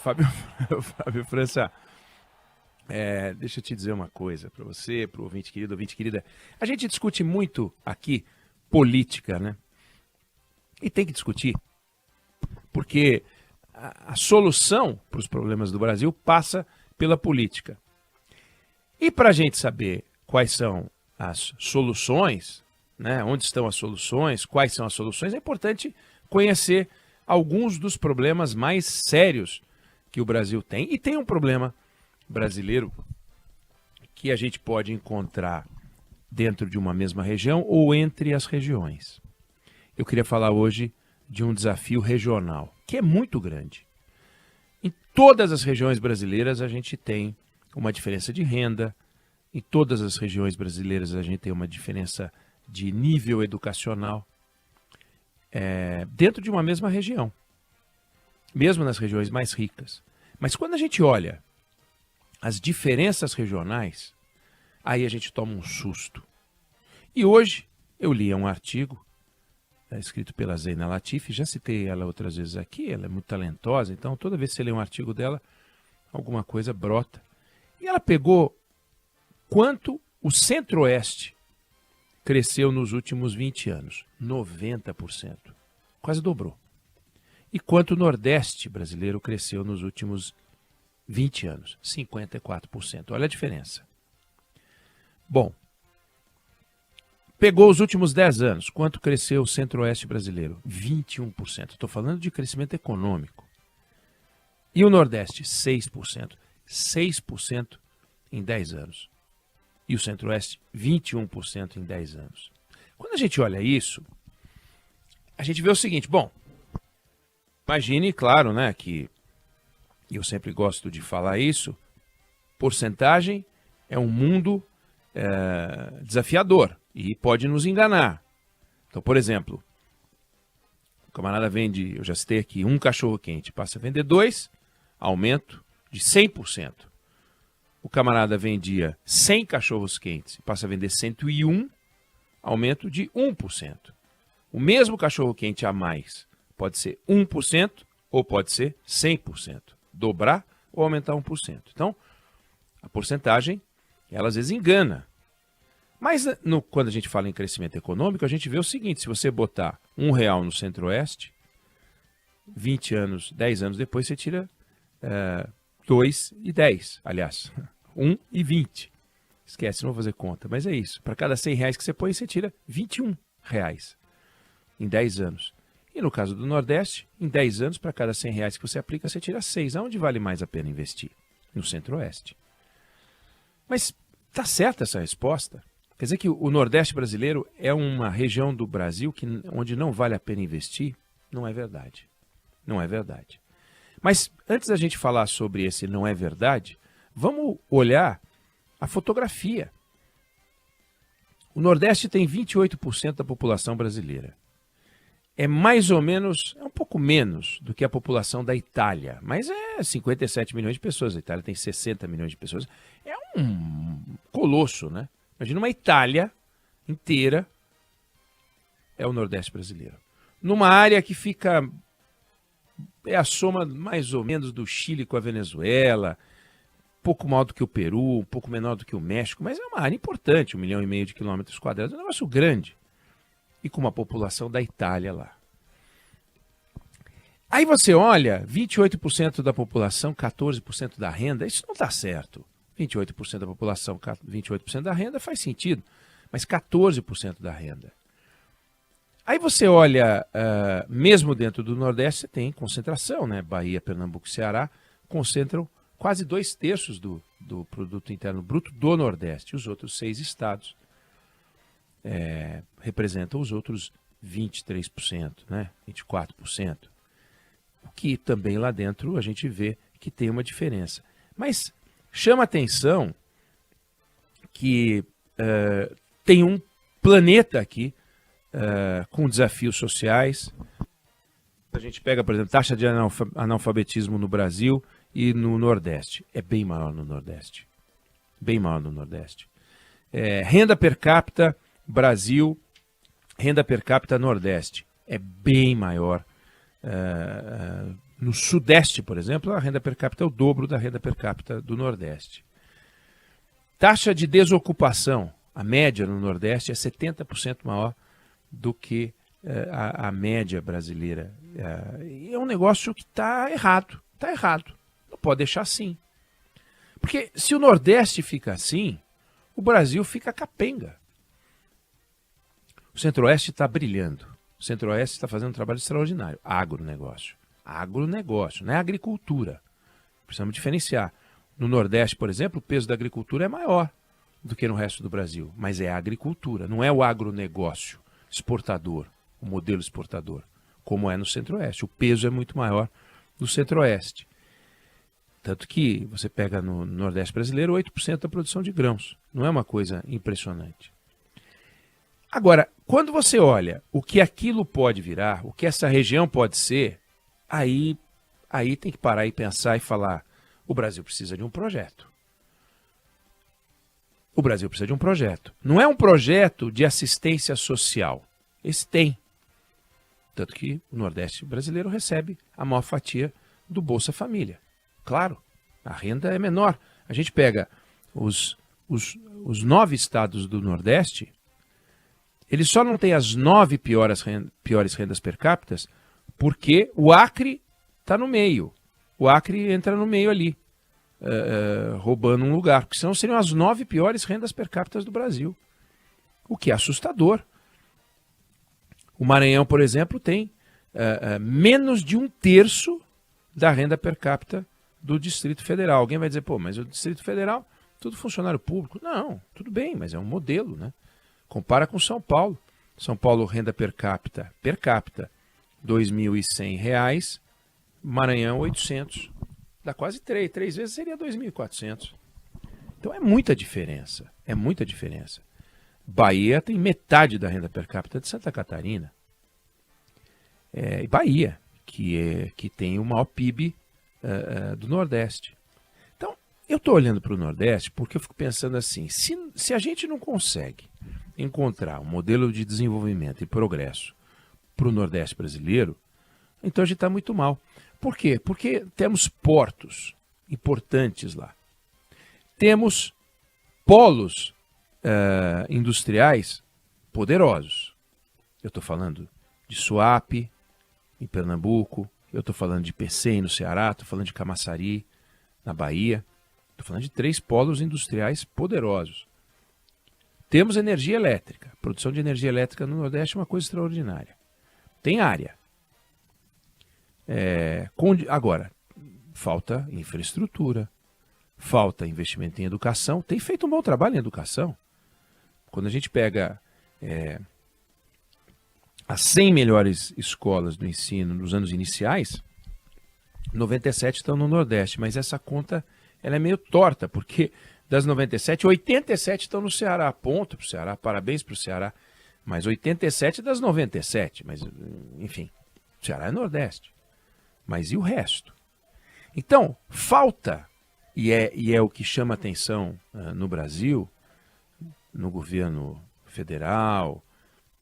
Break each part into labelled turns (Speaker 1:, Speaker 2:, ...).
Speaker 1: Fábio, Fábio França, deixa eu te dizer uma coisa para você, para o ouvinte querida. A gente discute muito aqui política, né? E tem que discutir, porque a solução para os problemas do Brasil passa pela política. E para a gente saber quais são as soluções, né? Onde estão as soluções, quais são as soluções, é importante conhecer alguns dos problemas mais sérios que o Brasil tem. E tem um problema brasileiro que a gente pode encontrar dentro de uma mesma região ou entre as regiões. Eu queria falar hoje de um desafio regional, que é muito grande. Em todas as regiões brasileiras a gente tem uma diferença de renda, em todas as regiões brasileiras a gente tem uma diferença de nível educacional, dentro de uma mesma região, mesmo nas regiões mais ricas. Mas quando a gente olha as diferenças regionais, aí a gente toma um susto. E hoje eu li um artigo escrito pela Zeina Latif, já citei ela outras vezes aqui, ela é muito talentosa, então toda vez que você lê um artigo dela, alguma coisa brota. E ela pegou quanto o Centro-Oeste cresceu nos últimos 20 anos, 90%, quase dobrou. E quanto o Nordeste brasileiro cresceu nos últimos 20 anos, 54%. Olha a diferença. Bom, pegou os últimos 10 anos, quanto cresceu o Centro-Oeste brasileiro? 21%. Estou falando de crescimento econômico. E o Nordeste? 6%. 6% em 10 anos. E o Centro-Oeste, 21% em 10 anos. Quando a gente olha isso, a gente vê o seguinte, bom, imagine, claro, né, que eu sempre gosto de falar isso, porcentagem é um mundo desafiador e pode nos enganar. Então, por exemplo, o camarada vende, eu já citei aqui, um cachorro-quente, passa a vender 2, aumento de 100%. O camarada vendia 100 cachorros-quentes, passa a vender 101, aumento de 1%. O mesmo cachorro-quente a mais pode ser 1% ou pode ser 100%. Dobrar ou aumentar 1%. Então, a porcentagem, ela às vezes engana. Mas quando a gente fala em crescimento econômico, a gente vê o seguinte, se você botar R$1 no Centro-Oeste, 20 anos, 10 anos depois você tira 2,10, aliás, 1,20. Esquece, não vou fazer conta, mas é isso. Para cada R$100 que você põe, você tira R$21 em 10 anos. E no caso do Nordeste, em 10 anos, para cada R$100 que você aplica, você tira 6. Aonde vale mais a pena investir? No Centro-Oeste. Mas está certa essa resposta? Quer dizer que o Nordeste brasileiro é uma região do Brasil onde não vale a pena investir? Não é verdade. Não é verdade. Mas antes da gente falar sobre esse não é verdade, vamos olhar a fotografia. O Nordeste tem 28% da população brasileira. É mais ou menos, é um pouco menos do que a população da Itália, mas é 57 milhões de pessoas. A Itália tem 60 milhões de pessoas. É um colosso, né? Imagina uma Itália inteira, é o Nordeste brasileiro. Numa área que fica, é a soma mais ou menos do Chile com a Venezuela, pouco maior do que o Peru, um pouco menor do que o México, mas é uma área importante, 1,5 milhão de quilômetros quadrados, é um negócio grande. E com uma população da Itália lá. Aí você olha, 28% da população, 14% da renda, isso não está certo. 28% da população, 28% da renda faz sentido, mas 14% da renda. Aí você olha, mesmo dentro do Nordeste, você tem concentração, né? Bahia, Pernambuco e Ceará concentram quase 2/3 do produto interno bruto do Nordeste. Os outros 6 estados representam os outros 23%, né? 24%. O que também lá dentro a gente vê que tem uma diferença. Mas chama atenção que tem um planeta aqui com desafios sociais. A gente pega, por exemplo, taxa de analfabetismo no Brasil e no Nordeste. É bem maior no Nordeste. Bem maior no Nordeste. Renda per capita Brasil, renda per capita Nordeste. É bem maior No Sudeste, por exemplo, a renda per capita é o dobro da renda per capita do Nordeste. Taxa de desocupação, a média no Nordeste é 70% maior do que a média brasileira. É um negócio que está errado. Está errado. Não pode deixar assim. Porque se o Nordeste fica assim, o Brasil fica capenga. O Centro-Oeste está brilhando. O Centro-Oeste está fazendo um trabalho extraordinário. Agronegócio. Agronegócio, não é agricultura. Precisamos diferenciar. No Nordeste, por exemplo, o peso da agricultura é maior do que no resto do Brasil. Mas é a agricultura, não é o agronegócio exportador, o modelo exportador, como é no Centro-Oeste. O peso é muito maior no Centro-Oeste. Tanto que você pega no Nordeste brasileiro 8% da produção de grãos. Não é uma coisa impressionante. Agora, quando você olha o que aquilo pode virar, o que essa região pode ser, aí tem que parar e pensar e falar, o Brasil precisa de um projeto. O Brasil precisa de um projeto. Não é um projeto de assistência social. Esse tem. Tanto que o Nordeste brasileiro recebe a maior fatia do Bolsa Família. Claro, a renda é menor. A gente pega os 9 estados do Nordeste, eles só não têm as 9 piores rendas per capita porque o Acre está no meio. O Acre entra no meio ali, roubando um lugar, porque senão seriam as 9 piores rendas per capita do Brasil. O que é assustador. O Maranhão, por exemplo, tem menos de 1/3 da renda per capita do Distrito Federal. Alguém vai dizer, pô, mas o Distrito Federal, tudo funcionário público. Não, tudo bem, mas é um modelo, né? Compara com São Paulo. São Paulo, renda per capita, R$ 2.100, Maranhão, 800. Dá quase 3 vezes seria 2.400. Então é muita diferença, é muita diferença. Bahia tem metade da renda per capita de Santa Catarina. E Bahia, que tem o maior PIB do Nordeste. Então, eu estou olhando para o Nordeste porque eu fico pensando assim, se a gente não consegue encontrar um modelo de desenvolvimento e progresso para o Nordeste brasileiro, então a gente está muito mal. Por quê? Porque temos portos importantes lá. Temos polos industriais poderosos. Eu estou falando de Suape, em Pernambuco, eu estou falando de Pecém, no Ceará, estou falando de Camaçari, na Bahia. Estou falando de 3 polos industriais poderosos. Temos energia elétrica. A produção de energia elétrica no Nordeste é uma coisa extraordinária. Tem área. Agora, falta infraestrutura, falta investimento em educação. Tem feito um bom trabalho em educação. Quando a gente pega as 100 melhores escolas do ensino nos anos iniciais, 97 estão no Nordeste, mas essa conta ela é meio torta, porque das 97, 87 estão no Ceará. Ponto para o Ceará, parabéns para o Ceará. Mas 87 das 97, mas enfim, o Ceará é Nordeste. Mas e o resto? Então, falta, e é o que chama atenção no Brasil, no governo federal,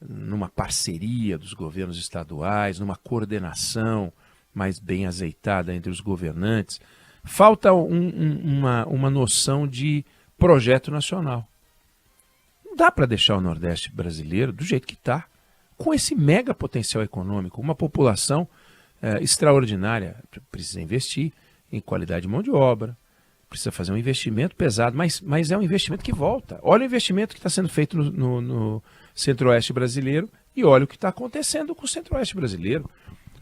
Speaker 1: numa parceria dos governos estaduais, numa coordenação mais bem azeitada entre os governantes, falta uma noção de projeto nacional. Não dá para deixar o Nordeste brasileiro do jeito que está, com esse mega potencial econômico, uma população extraordinária. Precisa investir em qualidade de mão de obra, precisa fazer um investimento pesado, mas é um investimento que volta. Olha o investimento que está sendo feito no Centro-Oeste brasileiro e olha o que está acontecendo com o Centro-Oeste brasileiro.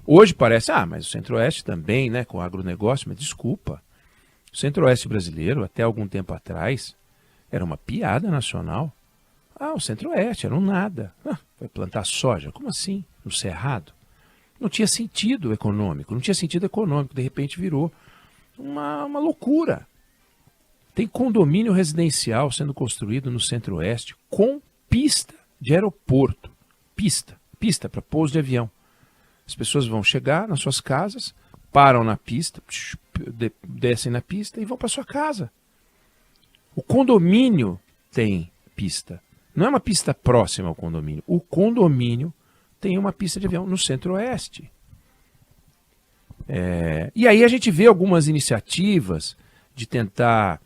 Speaker 1: Hoje parece, mas o Centro-Oeste também, né, com o agronegócio, mas desculpa. O Centro-Oeste brasileiro, até algum tempo atrás, era uma piada nacional. O Centro-Oeste era um nada. Vai plantar soja? Como assim? No Cerrado? Não tinha sentido econômico, de repente virou uma loucura. Tem condomínio residencial sendo construído no Centro-Oeste com pista de aeroporto. Pista para pouso de avião. As pessoas vão chegar nas suas casas, param na pista, descem na pista e vão para sua casa. O condomínio tem pista. Não é uma pista próxima ao condomínio. O condomínio tem uma pista de avião no Centro-Oeste. E aí a gente vê algumas iniciativas de tentar,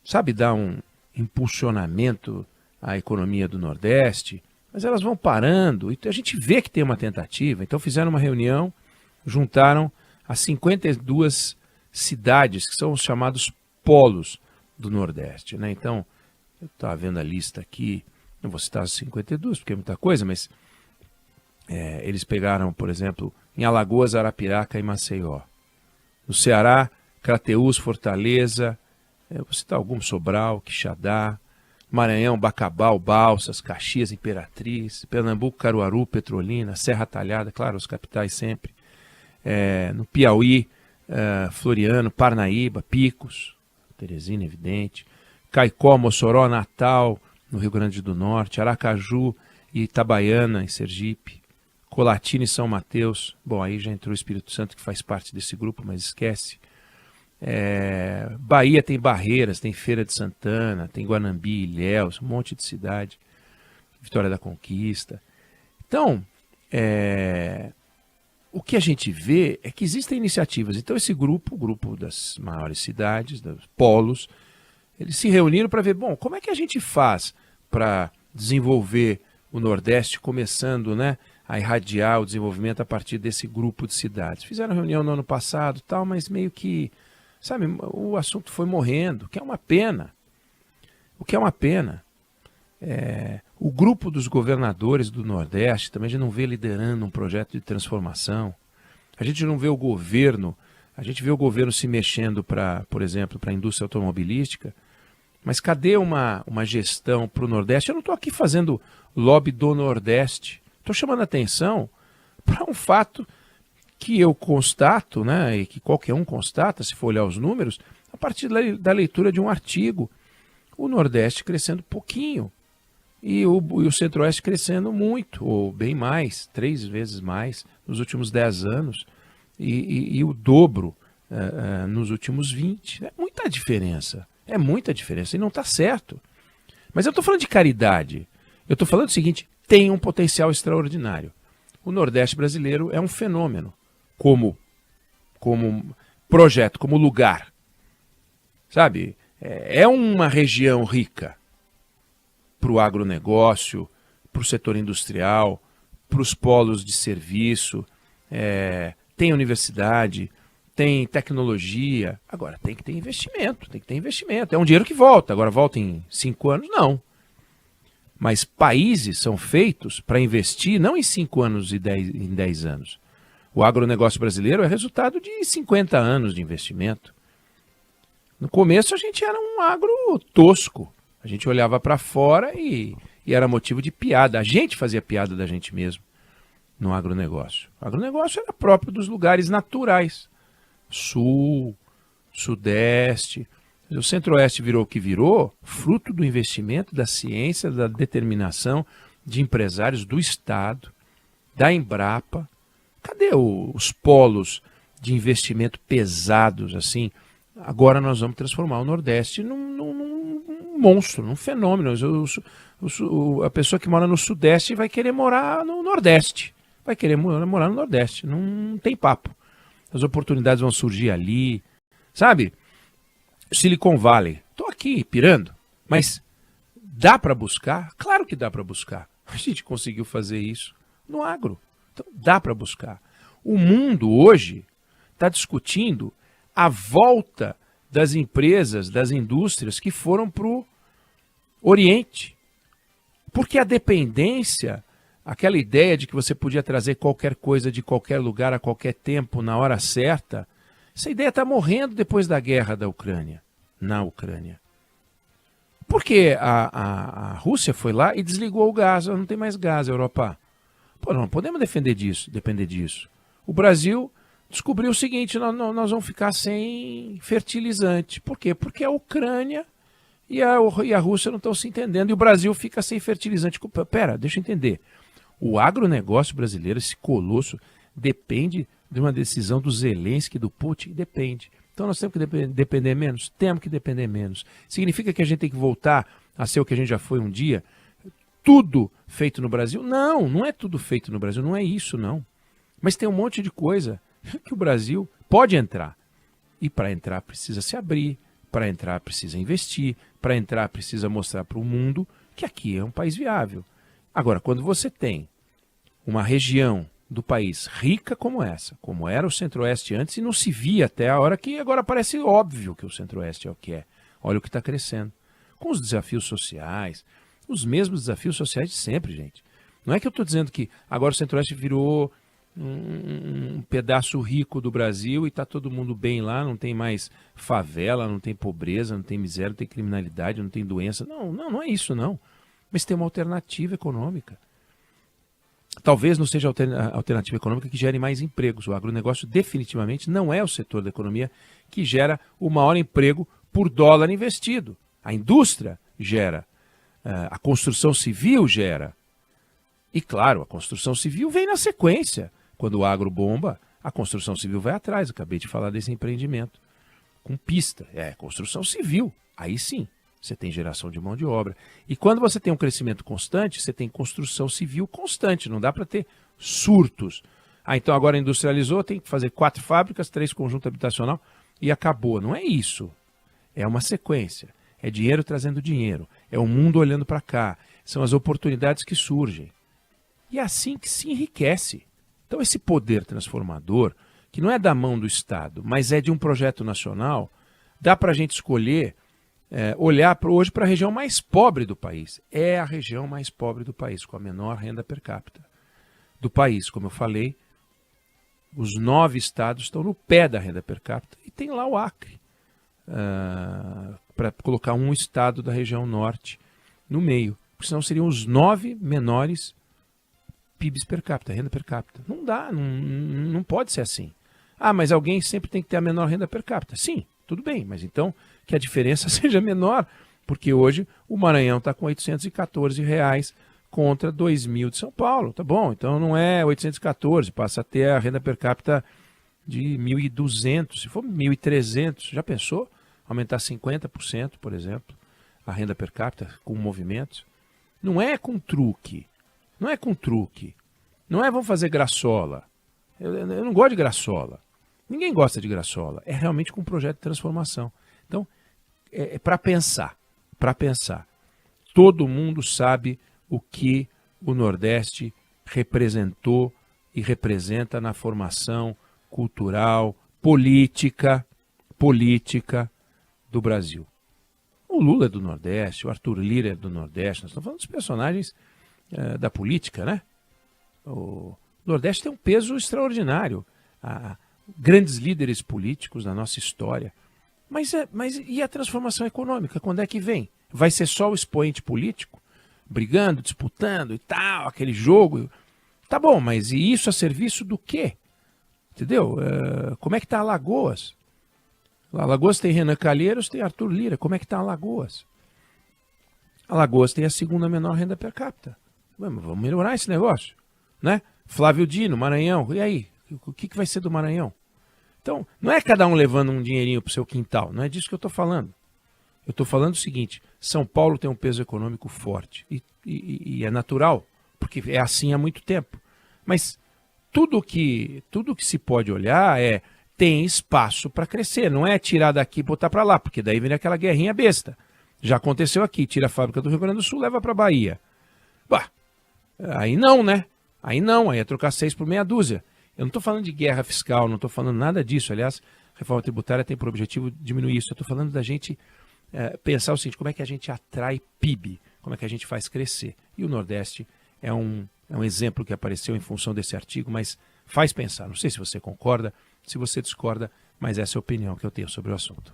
Speaker 1: sabe, dar um impulsionamento à economia do Nordeste, mas elas vão parando, e a gente vê que tem uma tentativa. Então fizeram uma reunião, juntaram as 52 cidades, que são os chamados polos do Nordeste, né? Então, eu estava vendo a lista aqui, não vou citar as 52, porque é muita coisa, mas eles pegaram, por exemplo, em Alagoas, Arapiraca e Maceió. No Ceará, Crateús, Fortaleza, vou citar alguns, Sobral, Quixadá, Maranhão, Bacabal, Balsas, Caxias, Imperatriz, Pernambuco, Caruaru, Petrolina, Serra Talhada, claro, os capitais sempre. No Piauí, Floriano, Parnaíba, Picos, Teresina, evidente, Caicó, Mossoró, Natal, no Rio Grande do Norte, Aracaju e Itabaiana, em Sergipe, Colatina e São Mateus. Bom, aí já entrou o Espírito Santo, que faz parte desse grupo, mas esquece. Bahia tem Barreiras, tem Feira de Santana, tem Guanambi, Ilhéus, um monte de cidade, Vitória da Conquista. Então, o que a gente vê é que existem iniciativas. Então esse grupo, o grupo das maiores cidades, dos polos, eles se reuniram para ver, bom, como é que a gente faz para desenvolver o Nordeste, começando, né, a irradiar o desenvolvimento a partir desse grupo de cidades. Fizeram reunião no ano passado, tal, mas meio que, sabe, o assunto foi morrendo, o que é uma pena. O que é uma pena. O grupo dos governadores do Nordeste também a gente não vê liderando um projeto de transformação. A gente não vê o governo, a gente vê o governo se mexendo para, por exemplo, para a indústria automobilística, mas cadê uma gestão para o Nordeste? Eu não estou aqui fazendo lobby do Nordeste, estou chamando a atenção para um fato que eu constato, né, e que qualquer um constata, se for olhar os números, a partir da leitura de um artigo. O Nordeste crescendo pouquinho. E o Centro-Oeste crescendo muito, ou bem mais, 3 vezes mais, nos últimos 10 anos, e o dobro nos últimos 20. É muita diferença, e não está certo. Mas eu estou falando de caridade, eu estou falando do seguinte, tem um potencial extraordinário. O Nordeste brasileiro é um fenômeno, como projeto, como lugar, sabe? É uma região rica, para o agronegócio, para o setor industrial, para os polos de serviço, tem universidade, tem tecnologia. Agora, tem que ter investimento, é um dinheiro que volta. Agora, volta em 5 anos? Não. Mas países são feitos para investir não em 5 anos e em 10 anos. O agronegócio brasileiro é resultado de 50 anos de investimento. No começo, a gente era um agro tosco. A gente olhava para fora e era motivo de piada. A gente fazia piada da gente mesmo no agronegócio. O agronegócio era próprio dos lugares naturais. Sul, Sudeste. O Centro-Oeste virou o que virou, fruto do investimento, da ciência, da determinação de empresários do Estado, da Embrapa. Cadê os polos de investimento pesados assim? Agora nós vamos transformar o Nordeste num monstro, num fenômeno. A pessoa que mora no Sudeste vai querer morar no Nordeste. Vai querer morar no Nordeste. Não tem papo. As oportunidades vão surgir ali. Sabe? Silicon Valley. Estou aqui pirando. Mas dá para buscar? Claro que dá para buscar. A gente conseguiu fazer isso no agro. Então dá para buscar. O mundo hoje está discutindo a volta das empresas, das indústrias que foram para o Oriente. Porque a dependência, aquela ideia de que você podia trazer qualquer coisa de qualquer lugar, a qualquer tempo, na hora certa, essa ideia está morrendo depois da guerra da Ucrânia, na Ucrânia. Porque a Rússia foi lá e desligou o gás, não tem mais gás, Europa. Pô, não podemos depender disso. O Brasil descobriu o seguinte, nós vamos ficar sem fertilizante. Por quê? Porque a Ucrânia e a Rússia não estão se entendendo e o Brasil fica sem fertilizante. Pera, deixa eu entender. O agronegócio brasileiro, esse colosso, depende de uma decisão do Zelensky, do Putin? Depende. Então nós temos que depender menos? Temos que depender menos. Significa que a gente tem que voltar a ser o que a gente já foi um dia? Tudo feito no Brasil? Não é tudo feito no Brasil, não é isso não. Mas tem um monte de coisa que o Brasil pode entrar. E para entrar precisa se abrir, para entrar precisa investir, para entrar precisa mostrar para o mundo que aqui é um país viável. Agora, quando você tem uma região do país rica como essa, como era o Centro-Oeste antes, e não se via até a hora que agora parece óbvio que o Centro-Oeste é o que é. Olha o que está crescendo. Com os desafios sociais, os mesmos desafios sociais de sempre, gente. Não é que eu estou dizendo que agora o Centro-Oeste virou um pedaço rico do Brasil e está todo mundo bem lá, não tem mais favela, não tem pobreza, não tem miséria, não tem criminalidade, não tem doença. Não é isso, não. Mas tem uma alternativa econômica. Talvez não seja a alternativa econômica que gere mais empregos. O agronegócio definitivamente não é o setor da economia que gera o maior emprego por dólar investido. A indústria gera, a construção civil gera. E claro, a construção civil vem na sequência. Quando o agro bomba, a construção civil vai atrás. Acabei de falar desse empreendimento. Com pista, construção civil. Aí sim, você tem geração de mão de obra. E quando você tem um crescimento constante, você tem construção civil constante. Não dá para ter surtos. Então agora industrializou, tem que fazer 4 fábricas, 3 conjuntos habitacional e acabou. Não é isso. É uma sequência. É dinheiro trazendo dinheiro. É o mundo olhando para cá. São as oportunidades que surgem. E é assim que se enriquece. Então esse poder transformador, que não é da mão do Estado, mas é de um projeto nacional, dá para a gente escolher, olhar hoje para a região mais pobre do país. É a região mais pobre do país, com a menor renda per capita do país. Como eu falei, os 9 estados estão no pé da renda per capita e tem lá o Acre, para colocar um estado da região norte no meio, porque senão seriam os 9 menores PIBs per capita, renda per capita. Não dá, não pode ser assim. Ah, mas alguém sempre tem que ter a menor renda per capita. Sim, tudo bem, mas então que a diferença seja menor, porque hoje o Maranhão está com R$ 814 contra 2.000 de São Paulo. Tá bom, então não é 814, passa a ter a renda per capita de 1.200, se for 1.300, já pensou? Aumentar 50%, por exemplo, a renda per capita com movimentos. Não é com truque. Não é com truque. Não é vamos fazer graçola. Eu não gosto de graçola. Ninguém gosta de graçola. É realmente com um projeto de transformação. Então, é para pensar. Para pensar. Todo mundo sabe o que o Nordeste representou e representa na formação cultural, política do Brasil. O Lula é do Nordeste, o Arthur Lira é do Nordeste. Nós estamos falando dos personagens da política, né? O Nordeste tem um peso extraordinário. Grandes líderes políticos na nossa história. Mas e a transformação econômica? Quando é que vem? Vai ser só o expoente político? Brigando, disputando e tal, aquele jogo? Tá bom, mas e isso a serviço do quê? Entendeu? Como é que está Alagoas? Alagoas tem Renan Calheiros, tem Arthur Lira. Como é que está Alagoas? Alagoas tem a segunda menor renda per capita. Vamos melhorar esse negócio, né? Flávio Dino, Maranhão, e aí? O que vai ser do Maranhão? Então, não é cada um levando um dinheirinho para o seu quintal, não é disso que eu estou falando. Eu estou falando o seguinte, São Paulo tem um peso econômico forte, e é natural, porque é assim há muito tempo. Mas tudo que se pode olhar tem espaço para crescer, não é tirar daqui e botar para lá, porque daí vem aquela guerrinha besta. Já aconteceu aqui, tira a fábrica do Rio Grande do Sul, leva para a Bahia. Bah, aí não, né? Aí não, aí é trocar 6 por meia dúzia. Eu não estou falando de guerra fiscal, não estou falando nada disso. Aliás, a reforma tributária tem por objetivo diminuir isso. Eu estou falando da gente pensar o seguinte, como é que a gente atrai PIB, como é que a gente faz crescer. E o Nordeste é um exemplo que apareceu em função desse artigo, mas faz pensar. Não sei se você concorda, se você discorda, mas essa é a opinião que eu tenho sobre o assunto.